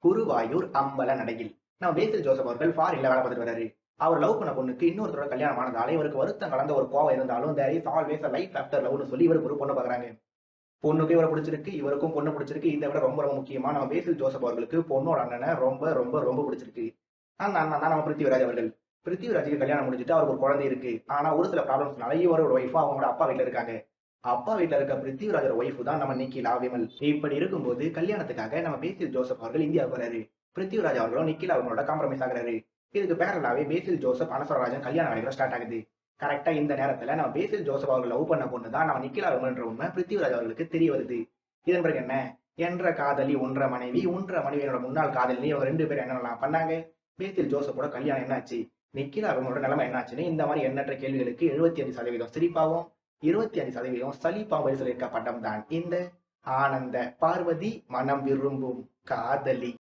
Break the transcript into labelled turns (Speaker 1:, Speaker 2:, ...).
Speaker 1: குருவாயூர் அம்பல நடையில் நம்ம பேசில் ஜோசப் அவர்கள் ஃபாரின்ல வேலை பார்த்துட்டு வராரு. அவர் லவ் பண்ண பொண்ணுக்கு இன்னொருத்தரோட கல்யாணம் ஆனதால இவருக்கு வருத்தம் கலந்த ஒரு கோவம் இருந்தாலும் there is always a life after லவ்னு சொல்லி இவருக்கு ஒரு பொண்ணு பார்க்குறாங்க. பொண்ணுக்கு இவரை பிடிச்சிருக்கு, இவருக்கும் பொண்ணு பிடிச்சிருக்கு. இதை விட ரொம்ப ரொம்ப முக்கியமா நம்ம பேசில் ஜோசப் அவர்களுக்கு பொண்ணோட அண்ணனை ரொம்ப ரொம்ப ரொம்ப பிடிச்சிருக்கு. அந்த அண்ணன் தான் நம்ம பிருத்திவிராஜ் அவர்கள். பிருத்திவிராஜுக்கு கல்யாணம் முடிஞ்சுட்டு அவருக்கு ஒரு குழந்தை இருக்கு. ஆனா ஒரு சில ப்ராப்ளம்ஸ்னால இவரோட ஒய்ஃபும் அவங்களோட அப்பா வீட்டுல இருக்காங்க. அப்பா வீட்டுல இருக்க பிருத்திவிராஜோட ஒய்ஃபு தான் நம்ம நிக்கிலா விமல். இப்படி இருக்கும்போது கல்யாணத்துக்காக நம்ம பேசில் ஜோசப் அவர்கள் இந்தியாவுக்கு வராரு. பிருத்திவிராஜ் அவர்களும் நிக்கிலா அவங்களோட காம்ப்ரமைஸ் ஆகுறாரு. இதுக்கு பேரலாவே பேசில் ஜோசப் அனஸ்வரராஜன் கல்யாண வேலைகள் ஸ்டார்ட் ஆகுது. கரெக்டா இந்த நேரத்துல நம்ம பேசில் ஜோசப் அவர்கள் லவ் பண்ண பொண்ணு தான் நம்ம நிக்கிலா விமல்ன்ற உண்மை பிருத்திவிராஜ் அவர்களுக்கு தெரிய வருது. இதன் பிறகு என்ன? என்ற காதலி ஒன்ற மனைவி, ஒன்ற மனைவியோட முன்னாள் காதலி, இவங்க 2 பேரும் என்னென்னலாம் பண்ணாங்க? பேசில் ஜோசப்போட கல்யாணம் என்னாச்சு? நிக்கிலா விமலோட நிலைமை என்னாச்சுன்னு இந்த மாதிரி எண்ணற்ற கேள்விகளுக்கு 75% சிரிப்பாவும் 25% சலிப்பாவும் பதில் சொல்லியிருக்க படம் தான் இந்த ஆனந்த பார்வதி மனம் விரும்பும் காதலி.